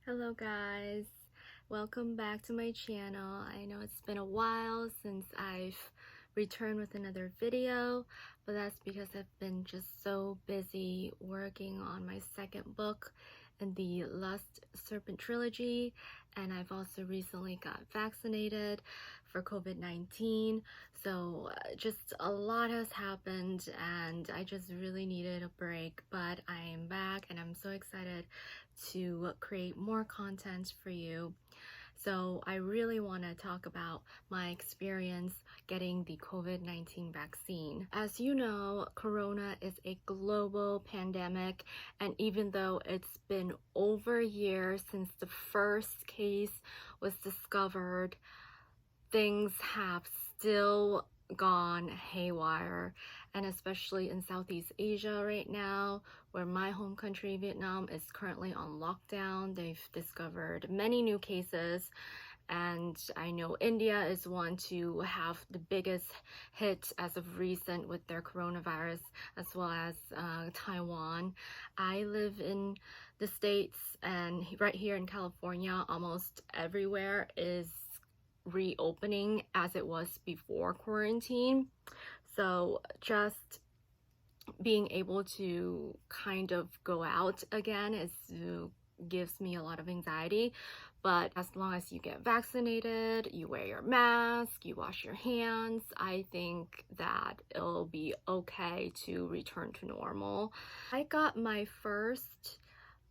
Hello guys, welcome back to my channel. I know it's been a while since I've returned with another video, but that's because I've been just so busy working on my second book in the Lust Serpent trilogy, and I've also recently got vaccinated for COVID-19, so just a lot has happened and I just really needed a break, but I am back and I'm so excited to create more content for you. So I really want to talk about my experience getting the COVID-19 vaccine. As you know, Corona is a global pandemic, and even though it's been over a year since the first case was discovered, things have still gone haywire, and especially in Southeast Asia right now, where my home country Vietnam is currently on lockdown. They've discovered many new cases, and I know India is one to have the biggest hit as of recent with their coronavirus, as well as Taiwan. I live in the States, and right here in California, almost everywhere is reopening as it was before quarantine. So just being able to kind of go out again gives me a lot of anxiety. But as long as you get vaccinated, you wear your mask, you wash your hands, I think that it'll be okay to return to normal. I got my first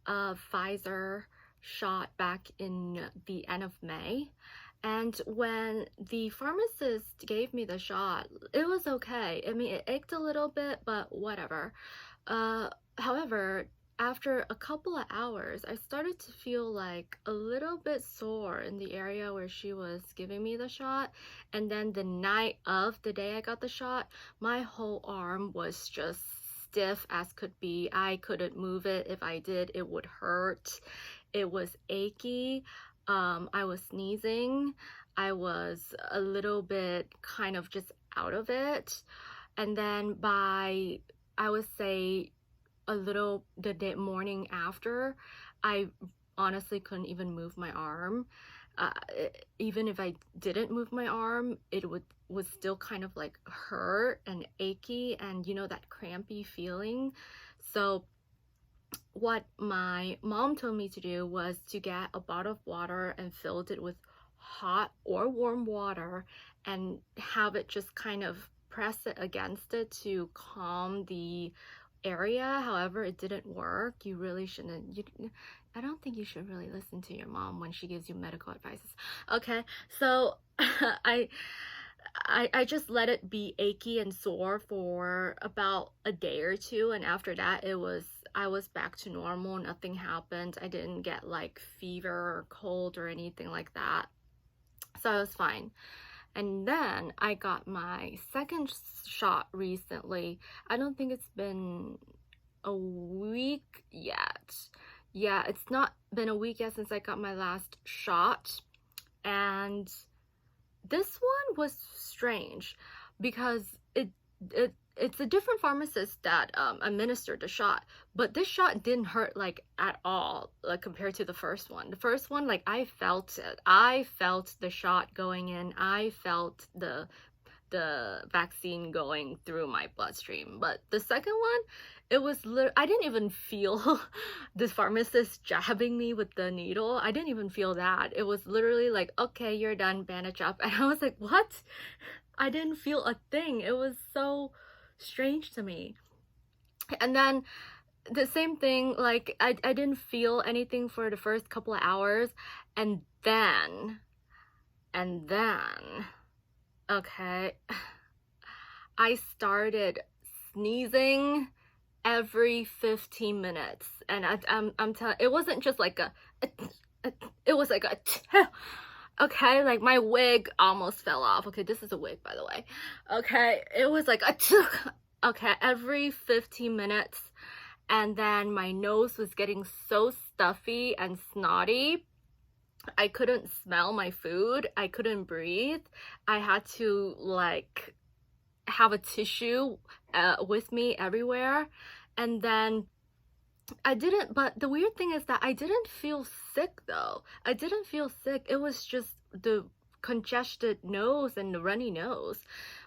Pfizer shot back in the end of May. And when the pharmacist gave me the shot, it was okay. I mean, it ached a little bit, but whatever. However, after a couple of hours, I started to feel like a little bit sore in the area where she was giving me the shot. And then the night of the day I got the shot, my whole arm was just stiff as could be. I couldn't move it. If I did, it would hurt. It was achy. I was sneezing. I was a little bit kind of just out of it. And then by, I would say, the morning after, I honestly couldn't even move my arm. Even if I didn't move my arm, it was still kind of like hurt and achy, and you know, that crampy feeling. So what my mom told me to do was to get a bottle of water and fill it with hot or warm water and have it just kind of press it against it to calm the area. However, it didn't work. You really shouldn't. I don't think you should really listen to your mom when she gives you medical advices. Okay, so I just let it be achy and sore for about a day or two, and after that I was back to normal. Nothing happened. I didn't get like fever or cold or anything like that, so I was fine. And then I got my second shot recently. I don't think it's been a week yet. Yeah, it's not been a week yet since I got my last shot, and this one was strange because it's a different pharmacist that administered the shot, but this shot didn't hurt like at all, like compared to the first one. The first one, like, I felt it. I felt the shot going in. I felt the vaccine going through my bloodstream. But the second one, it was I didn't even feel this pharmacist jabbing me with the needle. I didn't even feel that. It was literally like, okay, you're done, bandage up. And I was like, what? I didn't feel a thing. It was so strange to me. And then the same thing, like, I didn't feel anything for the first couple of hours, and then okay, I started sneezing every 15 minutes, and I'm telling, it wasn't just like it was like a okay, like my wig almost fell off. Okay, this is a wig, by the way. Okay, it was like okay, every 15 minutes, and then my nose was getting so stuffy and snotty. I couldn't smell my food. I couldn't breathe. I had to like have a tissue with me everywhere. And then I didn't, but the weird thing is that I didn't feel sick though. I didn't feel sick. It was just the congested nose and the runny nose.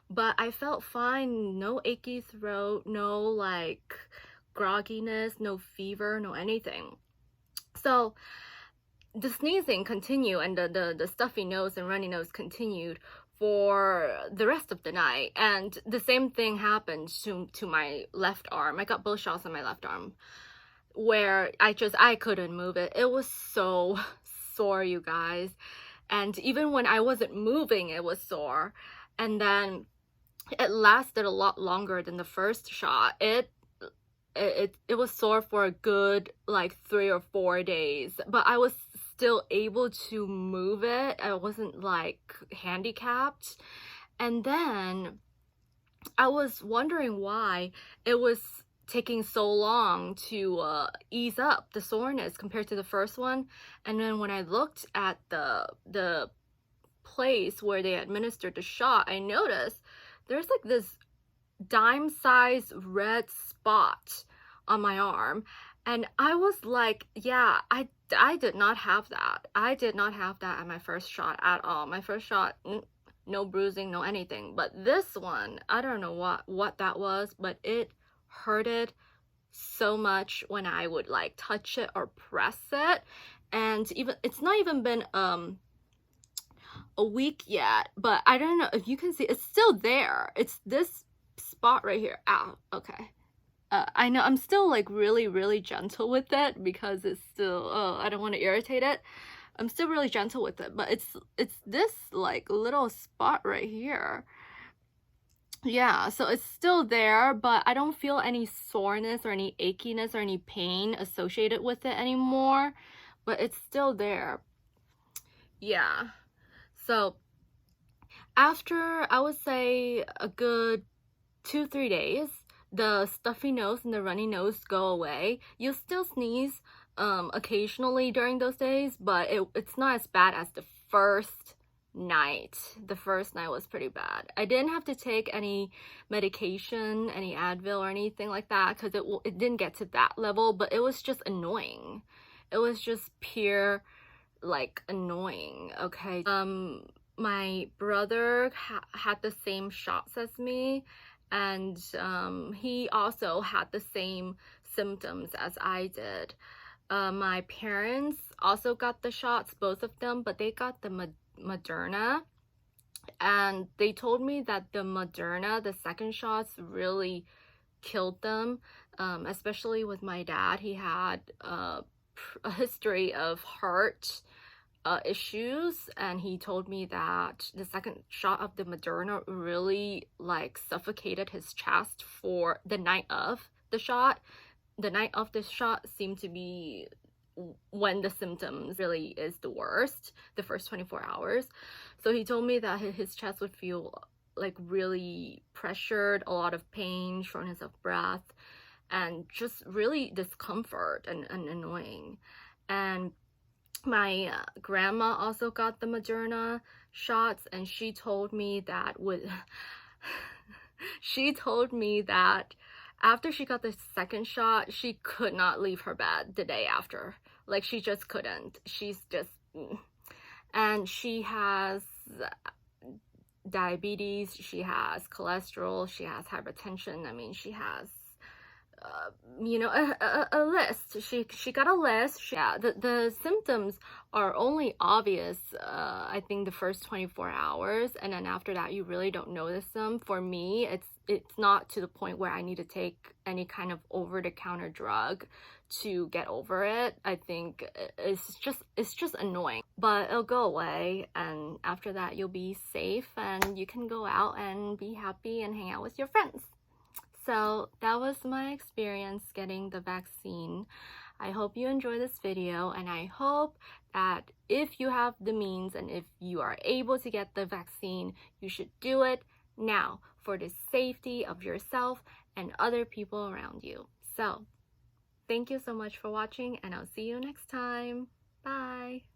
But I felt fine, no achy throat, no like grogginess, no fever, no anything. So the sneezing continued, and the stuffy nose and runny nose continued for the rest of the night. And the same thing happened to my left arm. I got both shots on my left arm, where I couldn't move it. It was so sore, you guys. And even when I wasn't moving, it was sore. And then it lasted a lot longer than the first shot. It was sore for a good like 3 or 4 days, but I was still able to move it. I wasn't like handicapped. And then I was wondering why it was taking so long to ease up the soreness compared to the first one. And then when I looked at the place where they administered the shot, I noticed there's like this dime-sized red spot on my arm, and I was like, yeah, I did not have that. I did not have that at my first shot at all. My first shot, no bruising, no anything. But this one, I don't know what that was, but it hurted so much when I would like touch it or press it. And even it's not even been a week yet, but I don't know if you can see, it's still there. It's this spot right here. Ow, okay. I know I'm still like really gentle with it because it's still, I don't want to irritate it. I'm still really gentle with it, but it's this like little spot right here. Yeah, so it's still there, but I don't feel any soreness or any achiness or any pain associated with it anymore, but it's still there. Yeah. So after, I would say, a good 2-3 days, the stuffy nose and the runny nose go away. You still sneeze occasionally during those days, but it's not as bad as the first night. The first night was pretty bad. I didn't have to take any medication, any Advil or anything like that, because it didn't get to that level, but it was just annoying. It was just pure like annoying. Okay, my brother had the same shots as me, and he also had the same symptoms as I did. My parents also got the shots, both of them, but they got the Moderna, and they told me that the Moderna, the second shots, really killed them, especially with my dad. He had a history of heart issues, and he told me that the second shot of the Moderna really like suffocated his chest for the night of the shot. The night of the shot seemed to be when the symptoms really is the worst, the first 24 hours. So he told me that his chest would feel like really pressured, a lot of pain, shortness of breath, and just really discomfort and annoying. And my grandma also got the Moderna shots, and she told me that she told me that after she got the second shot, she could not leave her bed the day after. Like, she just couldn't. She's just, and she has diabetes, she has cholesterol, she has hypertension. I mean, she has you know, a list. She got a list. Yeah, the symptoms are only obvious I think the first 24 hours, and then after that you really don't notice them. For me, it's not to the point where I need to take any kind of over-the-counter drug to get over it. I think it's just annoying, but it'll go away, and after that you'll be safe and you can go out and be happy and hang out with your friends. So that was my experience getting the vaccine. I hope you enjoy this video, and I hope that if you have the means and if you are able to get the vaccine, you should do it now for the safety of yourself and other people around you. So thank you so much for watching, and I'll see you next time. Bye!